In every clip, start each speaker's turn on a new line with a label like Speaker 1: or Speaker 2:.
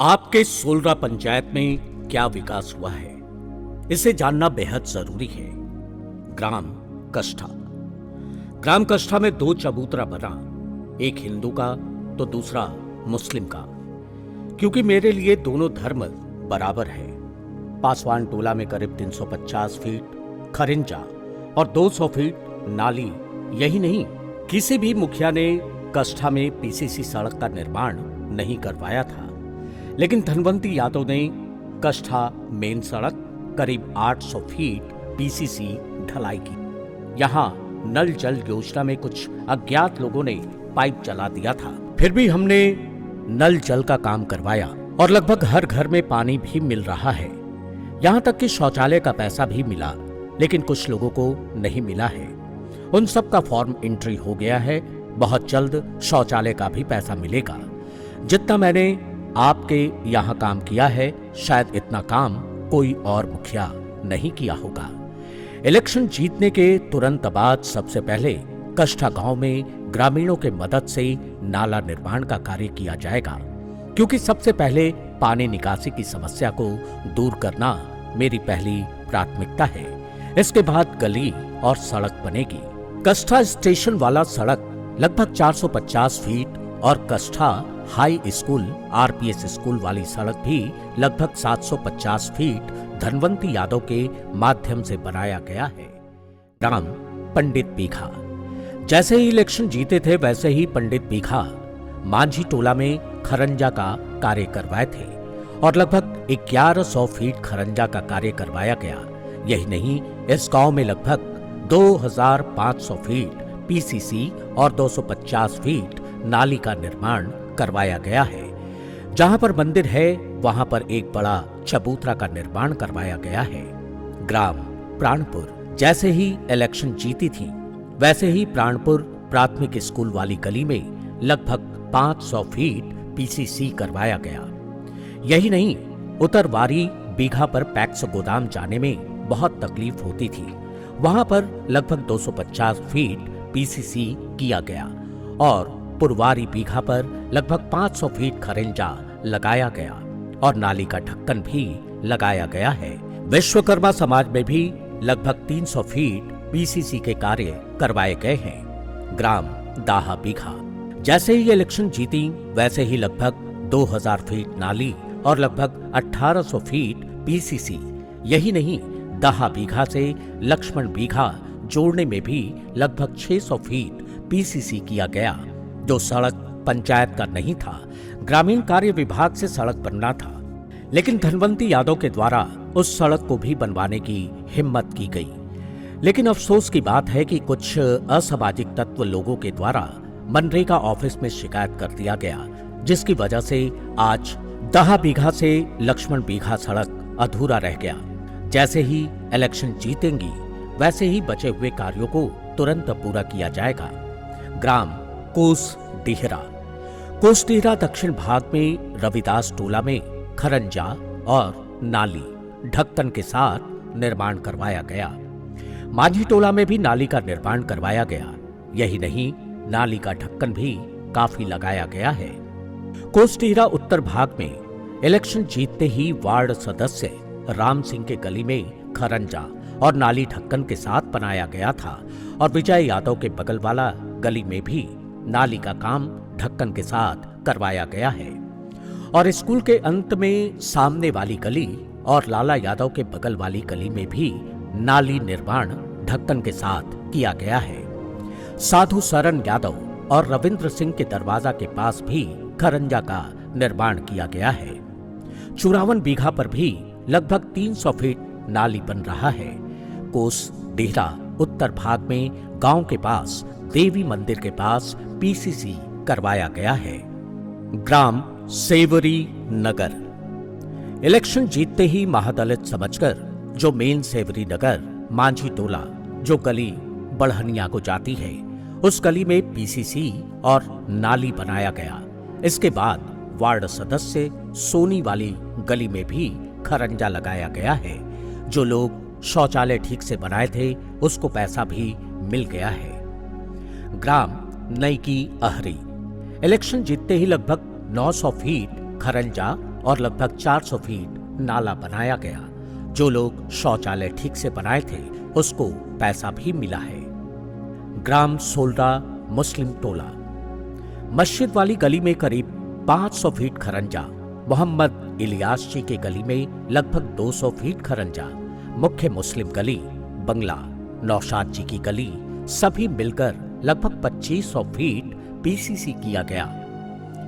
Speaker 1: आपके सोलरा पंचायत में क्या विकास हुआ है, इसे जानना बेहद जरूरी है। ग्राम कष्ठा। ग्राम कष्ठा में दो चबूतरा बना, एक हिंदू का तो दूसरा मुस्लिम का, क्योंकि मेरे लिए दोनों धर्म बराबर है। पासवान टोला में करीब 350 फीट खरिंजा और 200 फीट नाली। यही नहीं, किसी भी मुखिया ने कष्ठा में पीसीसी सड़क का निर्माण नहीं करवाया था, लेकिन धनवंती यादव ने कष्ठा मेन सड़क करीब 800 फीट पीसीसी ढलाई की। यहां नल जल योजना में कुछ अज्ञात लोगों ने पाइप चला दिया था, फिर भी हमने नल जल का काम करवाया और लगभग हर घर में पानी भी मिल रहा है। यहां तक कि शौचालय का पैसा भी मिला, लेकिन कुछ लोगों को नहीं मिला है। उन सब का फॉर्म एंट्री हो गया है। बहुत जल्द शौचालय का भी पैसा मिलेगा। जितना मैंने आपके यहाँ काम किया है, शायद इतना काम कोई और मुखिया नहीं किया होगा। इलेक्शन जीतने के तुरंत बाद सबसे पहले कष्ठा गांव में ग्रामीणों के मदद से नाला निर्माण का कार्य किया जाएगा, क्योंकि सबसे पहले पानी निकासी की समस्या को दूर करना मेरी पहली प्राथमिकता है। इसके बाद गली और सड़क बनेगी। कष्ठा स्टेशन वाला सड़क लगभग 450 फीट और Kashtha high school RPS school वाली सड़क भी लगभग 750 फीट धनवंती यादव के माध्यम से बनाया गया है। ग्राम पंडित बीघा। जैसे ही इलेक्शन जीते थे, वैसे ही पंडित बीघा मांझी टोला में खरंजा का कार्य करवाए थे और लगभग 1100 फीट खरंजा का कार्य करवाया गया। यही नहीं, इस गांव में लगभग 2500 फीट पीसीसी और 250 फीट नाली का निर्माण करवाया गया है। जहां पर मंदिर है, वहां पर एक बड़ा चबूतरा का निर्माण करवाया गया है। ग्राम प्राणपुर। जैसे ही इलेक्शन जीती थी, वैसे ही प्राणपुर प्राथमिक स्कूल वाली गली में लगभग 500 फीट पीसीसी करवाया गया। यही नहीं, उत्तरवारी बीघा पर पैक्स गोदाम जाने में बहुत तकलीफ होती थी। वहां पर लगभग 250 फीट पीसीसी किया गया और पुरवारी बीघा पर लगभग 500 फीट खरिंजा लगाया गया और नाली का ढक्कन भी लगाया गया है। विश्वकर्मा समाज में भी लगभग 300 फीट पीसीसी के कार्य करवाए गए हैं। ग्राम दाहा बीघा। जैसे ही इलेक्शन जीती, वैसे ही लगभग 2000 फीट नाली और लगभग 1800 फीट पीसीसी। यही नहीं, दाहा बीघा से लक्ष्मण बीघा जोड़ने में भी लगभग 600 फीट पीसीसी किया गया। जो सड़क पंचायत का नहीं था, ग्रामीण कार्य विभाग से सड़क बनना था, लेकिन धनवंती यादव के द्वारा उस सड़क को भी बनवाने की हिम्मत की गई। लेकिन अफसोस की बात है कि कुछ असामाजिक तत्व लोगों के द्वारा मनरेगा ऑफिस में शिकायत कर दिया गया, जिसकी वजह से आज दाहा बीघा से लक्ष्मण बीघा सड़क अधूरा रह गया। जैसे ही इलेक्शन जीतेंगी, वैसे ही बचे हुए कार्यों को तुरंत पूरा किया जाएगा। ग्राम कोसडीहरा। कोसडीहरा दक्षिण भाग में रविदास टोला में खरंजा और नाली ढक्कन के साथ निर्माण करवाया गया। मांझी टोला में भी नाली का निर्माण करवाया गया। यही नहीं, नाली का ढक्कन भी काफी लगाया गया है। कोसडीहरा उत्तर भाग में इलेक्शन जीतते ही वार्ड सदस्य राम सिंह के गली में खरंजा और नाली ढक्कन के साथ बनाया गया था और विजय यादव के बगल वाला गली में भी नाली का काम ढक्कन के साथ करवाया गया है। और स्कूल के अंत में सामने वाली गली और लाला यादव के बगल वाली गली में भी नाली निर्माण ढक्कन के साथ किया गया है। साधु सरन यादव और रविंद्र सिंह के दरवाजा के पास भी खरंजा का निर्माण किया गया है। 54 बीघा पर भी लगभग 300 फीट नाली बन रहा है। कोसडीहरा उत्तर भाग में गांव के पास देवी मंदिर के पास पीसीसी करवाया गया है। ग्राम सेवरी नगर। इलेक्शन जीतते ही महादलित समझकर जो मेन सेवरी नगर मांझी टोला, जो गली बढ़निया को जाती है, उस गली में पीसीसी और नाली बनाया गया। इसके बाद वार्ड सदस्य सोनी वाली गली में भी खरंजा लगाया गया है। जो लोग शौचालय ठीक से बनाए थे, उसको पैसा भी मिल गया है। ग्राम नई की अहरी। इलेक्शन जीतते ही लगभग 900 फीट खरंजा और लगभग 400 फीट नाला बनाया गया। जो लोग शौचालय ठीक से बनाए थे उसको पैसा भी मिला है। ग्राम सोलरा मुस्लिम टोला। मस्जिद वाली गली में करीब 500 फीट खरंजा, मोहम्मद इलियास जी की गली में लगभग 200 फीट खरंजा, मुख्य मुस्लिम गली, बंगला, नौशाद जी की गली, सभी मिलकर लगभग 2500 फीट पीसीसी किया गया।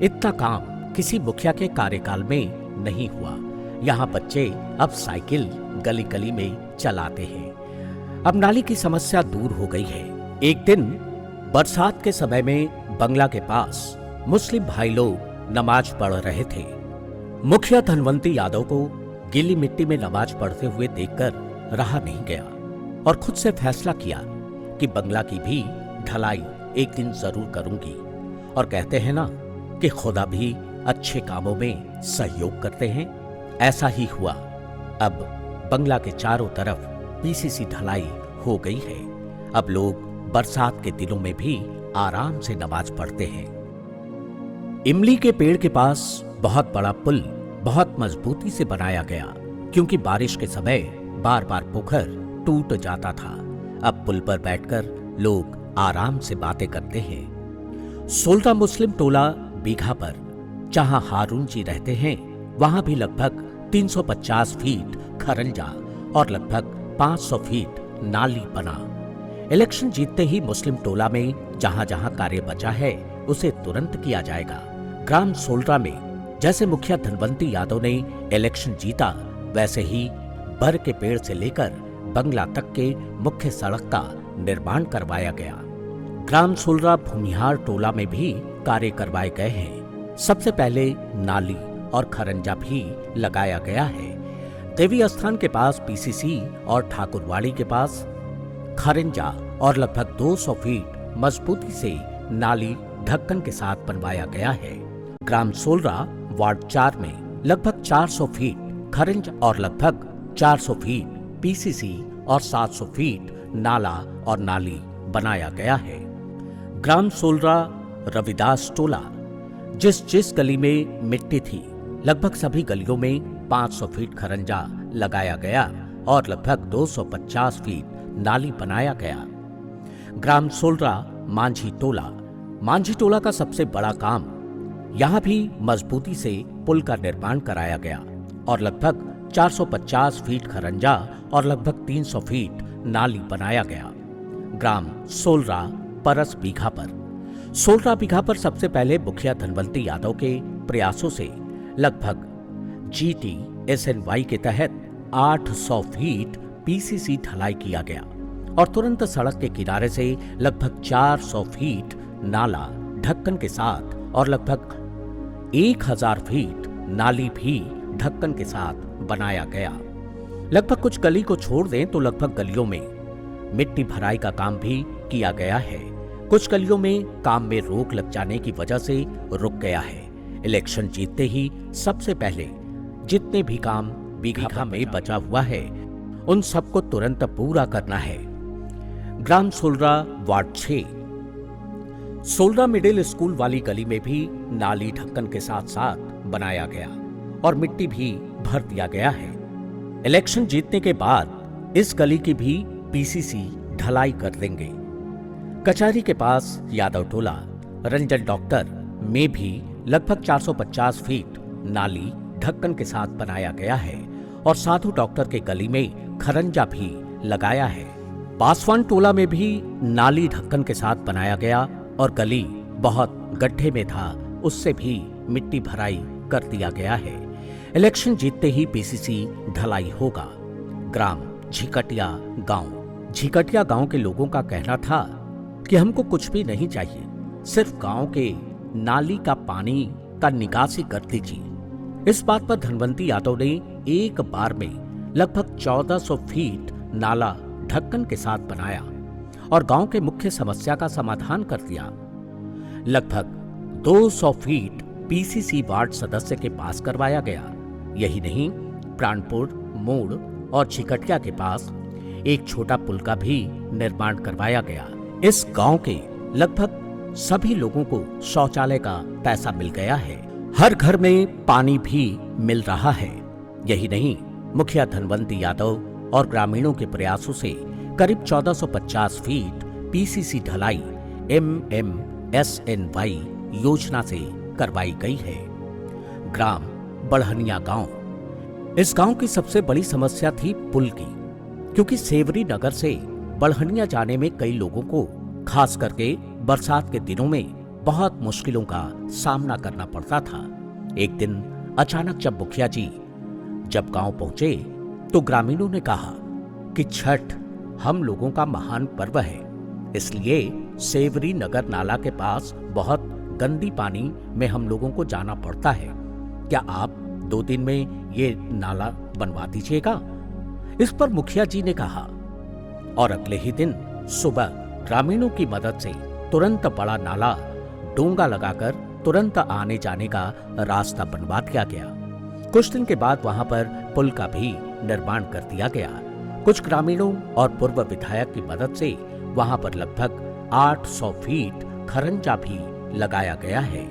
Speaker 1: इतना काम किसी मुखिया के कार्यकाल में नहीं हुआ। यहाँ बच्चे अब साइकिल गली गली में चलाते हैं। अब नाली की समस्या दूर हो गई है। एक दिन बरसात के समय में बंगला के पास मुस्लिम भाई लोग नमाज पढ़ रहे थे। मुखिया धनवंती यादव को गीली मिट्टी में नमाज पढ़ते हुए देखकर रहा नहीं गया और खुद से फैसला किया कि बंगला की भी ढलाई एक दिन जरूर करूंगी। और कहते हैं ना कि खुदा भी अच्छे कामों में सहयोग करते हैं, ऐसा ही हुआ। अब बंगला के चारों तरफ पीसीसी ढलाई हो गई है। अब लोग बरसात के दिनों में भी आराम से नमाज पढ़ते हैं। इमली के पेड़ के पास बहुत बड़ा पुल बहुत मजबूती से बनाया गया, क्योंकि बारिश के समय बार बार पोखर टूट जाता था। अब पुल पर बैठकर लोग आराम से बातें करते हैं। सोलरा मुस्लिम टोला बीघा पर, जहां हारून जी रहते हैं, वहां भी लगभग 350 फीट खरंजा और लगभग 500 फीट नाली बना। इलेक्शन जीतते ही मुस्लिम टोला में जहां जहां कार्य बचा है उसे तुरंत किया जाएगा। ग्राम सोलरा में जैसे मुखिया धनवंती यादव ने इलेक्शन जीता, वैसे ही बर के पेड़ से लेकर बंगला तक के मुख्य सड़क का निर्माण करवाया गया। ग्राम सोलरा भूमिहार टोला में भी कार्य करवाए गए हैं। सबसे पहले नाली और खरंजा भी लगाया गया है। देवी स्थान के पास पीसीसी और ठाकुरवाड़ी के पास खरंजा और लगभग 200 फीट मजबूती से नाली ढक्कन के साथ बनवाया गया है। ग्राम सोलरा वार्ड 4 में लगभग 400 फीट खरंज और लगभग 400 फीट पीसीसी और 700 फीट नाला और नाली बनाया गया है। ग्राम सोलरा रविदास टोला, जिस गली में मिट्टी थी, लगभग सभी गलियों में 500 फीट खरंजा लगाया गया और लगभग 250 फीट नाली बनाया गया। ग्राम सोलरा मांझी टोला, मांझी टोला का सबसे बड़ा काम, यहां भी मजबूती से पुल का निर्माण कराया गया और लगभग 450 फीट खरंजा और लगभग 300 फीट नाली बनाया गया। ग्राम सोलरा परस बीघा पर, सोलरा बीघा पर सबसे पहले मुखिया धनवंती यादव के प्रयासों से लगभग GTSNY के तहत 800 फीट पीसीसी ढलाई किया गया और तुरंत सड़क के किनारे से लगभग 400 फीट नाला ढक्कन के साथ और लगभग 1000 फीट नाली भी ढक्कन के साथ बनाया गया। लगभग कुछ गली को छोड़ दें तो लगभग गलियों में मिट्टी भराई का काम भी किया गया है। कुछ गलियों में काम में रोक लग जाने की वजह से रुक गया है। इलेक्शन जीतते ही सबसे पहले जितने भी काम बीघा में बचा हुआ है उन सबको तुरंत पूरा करना है। ग्राम सोलरा वार्ड 6, सोलरा मिडिल स्कूल वाली गली में भी नाली ढक्कन के साथ साथ बनाया गया और मिट्टी भी भर दिया गया है। इलेक्शन जीतने के बाद इस गली की भी पीसीसी ढलाई कर देंगे। कचहरी के पास यादव टोला रंजन डॉक्टर में भी लगभग 450 फीट नाली ढक्कन के साथ बनाया गया है और साधु डॉक्टर के गली में खरंजा भी लगाया है। पासवान टोला में भी नाली ढक्कन के साथ बनाया गया और गली बहुत गड्ढे में था, उससे भी मिट्टी भराई कर दिया गया है। इलेक्शन जीतते ही पीसीसी ढलाई होगा। ग्राम झिकटिया गांव, झिकटिया गांव के लोगों का कहना था कि हमको कुछ भी नहीं चाहिए, सिर्फ गांव के नाली का पानी का निकासी कर दीजिए। इस बात पर धनवंती यादव ने एक बार में लगभग 1400 फीट नाला ढक्कन के साथ बनाया और गांव के मुख्य समस्या का समाधान कर दिया। लगभग 200 फीट पीसीसी वार्ड सदस्य के पास करवाया गया। यही नहीं, प्राणपुर मोड़ और झिकटिया के पास एक छोटा पुल का भी निर्माण करवाया गया। इस गांव के लगभग सभी लोगों को शौचालय का पैसा मिल गया है। हर घर में पानी भी मिल रहा है। यही नहीं, मुखिया धनवंती यादव और ग्रामीणों के प्रयासों से करीब 1450 फीट पीसीसी ढलाई MMSNY योजना से करवाई गई है। ग्राम बढ़निया गांव। इस गांव की सबसे बड़ी समस्या थी पुल की, क्योंकि सेवरी नगर से बढ़निया जाने में कई लोगों को खास करके बरसात के दिनों में बहुत मुश्किलों का सामना करना पड़ता था। एक दिन अचानक जब मुखिया जी जब गांव पहुंचे तो ग्रामीणों ने कहा कि छठ हम लोगों का महान पर्व है, इसलिए सेवरी नगर नाला के पास बहुत गंदी पानी में हम लोगों को जाना पड़ता है। क्या आप 2 दिन में ये नाला बनवा दीजिएगा? इस पर मुखिया जी ने कहा और अगले ही दिन सुबह ग्रामीणों की मदद से तुरंत बड़ा नाला डोंगा लगाकर तुरंत आने जाने का रास्ता बनवा दिया गया। कुछ दिन के बाद वहां पर पुल का भी निर्माण कर दिया गया। कुछ ग्रामीणों और पूर्व विधायक की मदद से वहां पर लगभग 800 फीट खरंजा भी लगाया गया है।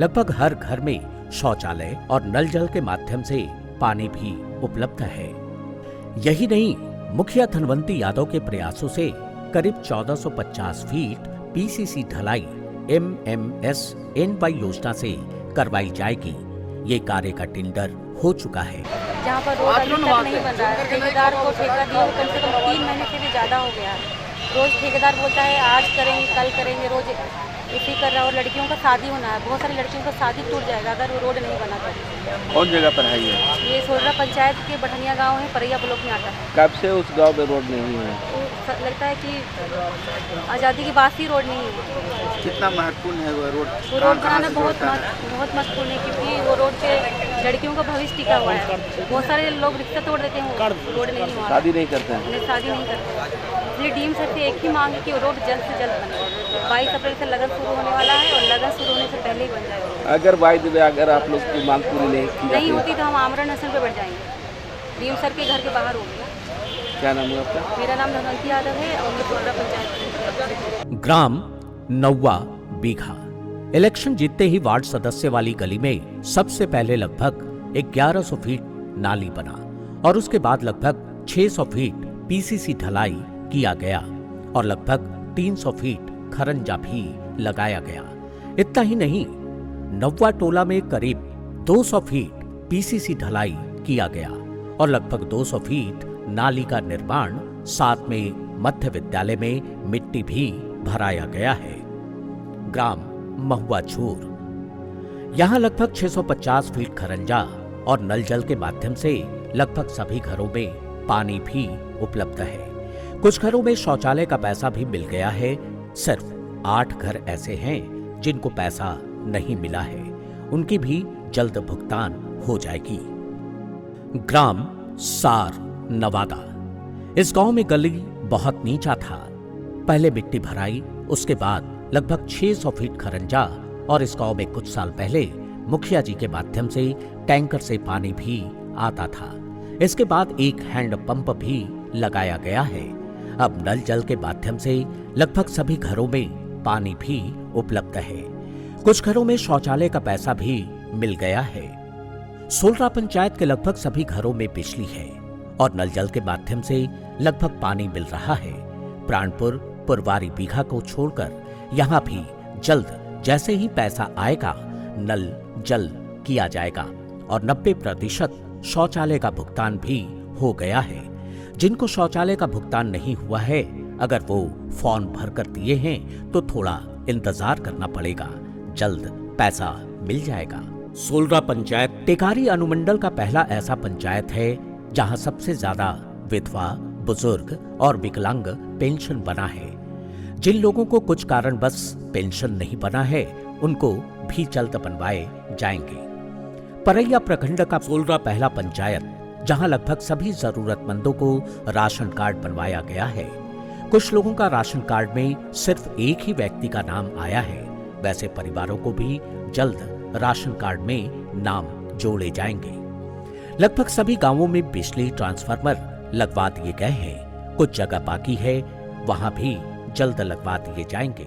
Speaker 1: लगभग हर घर में शौचालय और नल जल के माध्यम से पानी भी उपलब्ध है। यही नहीं, मुखिया धनवंती यादव के प्रयासों से करीब 1450 फीट पीसीसी ढलाई MMSNY योजना से करवाई जाएगी। ये कार्य का टेंडर हो चुका है।
Speaker 2: जहाँ पर रोड अभी तक नहीं बन रहा है, ठेकेदार को ठेका दिया कम से कम 3 महीने से भी ज़्यादा हो गया है। रोज ठेकेदार बोलता है आज करेंगे कल करेंगे, रोज इसी कर रहा है। और लड़कियों का शादी होना है, बहुत सारी लड़कियों का शादी टूट जाएगा अगर वो रोड नहीं बना तो।
Speaker 3: कौन जगह पर है
Speaker 2: ये सोलरा पंचायत के बढ़निया गांव है, परैया ब्लॉक में आता है।
Speaker 3: कब से उस गांव में रोड नहीं है?
Speaker 2: तो लगता है कि आज़ादी के बाद ही रोड नहीं है।
Speaker 3: कितना महत्वपूर्ण है वो रोड?
Speaker 2: वो रोड बनाना बहुत महत्वपूर्ण है, क्योंकि वो रोड पे लड़कियों का भविष्य टिका हुआ है। बहुत सारे लोग रिक्शा तोड़ देते हैं, रोड नहीं हुआ,
Speaker 3: शादी नहीं करते हैं।
Speaker 2: शादी नहीं करते। इसलिए डीएम सर से एक ही मांग है कि वो रोड जल्द से जल्द बने। 22 अप्रैल से लगन शुरू होने वाला है और लगन शुरू होने से पहले ही बन जाएगा।
Speaker 3: अगर आप लोग की मांग पूरी नहीं
Speaker 2: होती तो हम आमरण अनशन पे बैठ जाएंगे। डीएम सर के घर के बाहर होंगे।
Speaker 3: क्या नाम है आपका?
Speaker 2: मेरा नाम धनवंती यादव है और मैं सोलरा पंचायत।
Speaker 1: ग्राम नौवा बीघा। इलेक्शन जीतते ही वार्ड सदस्य वाली गली में सबसे पहले लगभग 1100 फीट नाली बना और उसके बाद लगभग 600 फीट पीसीसी ढलाई किया गया और लगभग 300 फीट खरंजा भी लगाया गया। इतना ही नहीं, नौवा टोला में करीब 200 फीट पीसीसी ढलाई किया गया और लगभग 200 फीट नाली का निर्माण, साथ में मध्य विद्यालय में मिट्टी भी भराया गया है। ग्राम महुआ झूर। यहाँ लगभग 650 फीट खरंजा और नल जल के माध्यम से लगभग सभी घरों में पानी भी उपलब्ध है। कुछ घरों में शौचालय का पैसा भी मिल गया है। सिर्फ 8 घर ऐसे हैं जिनको पैसा नहीं मिला है, उनकी भी जल्द भुगतान हो जाएगी। ग्राम सार नवादा। इस गांव में गली बहुत नीचा था। पहले मिट्टी भराई, उसके बाद लगभग 600 फीट खरंजा और इस गांव में कुछ साल पहले मुखिया जी के माध्यम से टैंकर से पानी भी आता था। इसके बाद एक हैंड पंप भी लगाया गया है। अब नल जल के माध्यम से लगभग सभी घरों में पानी भी उपलब्ध है। कुछ घरों में शौचालय का पैसा भी मिल गया है। सोलरा पंचायत के लगभग सभी घरों में बिजली है और नल जल के माध्यम से लगभग पानी मिल रहा है। प्राणपुर पुरवारी बीघा को छोड़कर यहाँ भी जल्द जैसे ही पैसा आएगा नल जल किया जाएगा और 90% शौचालय का भुगतान भी हो गया है। जिनको शौचालय का भुगतान नहीं हुआ है, अगर वो फॉर्म भर कर दिए हैं तो थोड़ा इंतजार करना पड़ेगा, जल्द पैसा मिल जाएगा। सोलरा पंचायत टेकारी अनुमंडल का पहला ऐसा पंचायत है जहां सबसे ज्यादा विधवा, बुजुर्ग और विकलांग पेंशन बना है। जिन लोगों को कुछ कारणवश पेंशन नहीं बना है, उनको भी जल्द बनवाए जाएंगे। परैया प्रखंड का सोलरा पहला पंचायत जहां लगभग सभी जरूरतमंदों को राशन कार्ड बनवाया गया है। कुछ लोगों का राशन कार्ड में सिर्फ एक ही व्यक्ति का नाम आया है। वैसे परिवारों को भी जल्द राशन कार्ड में नाम जोड़े जाएंगे। लगभग सभी गांवों में बिजली ट्रांसफार्मर लगवा दिए गए हैं। कुछ जगह बाकी है, वहां भी जल्द लगवा दिए जाएंगे।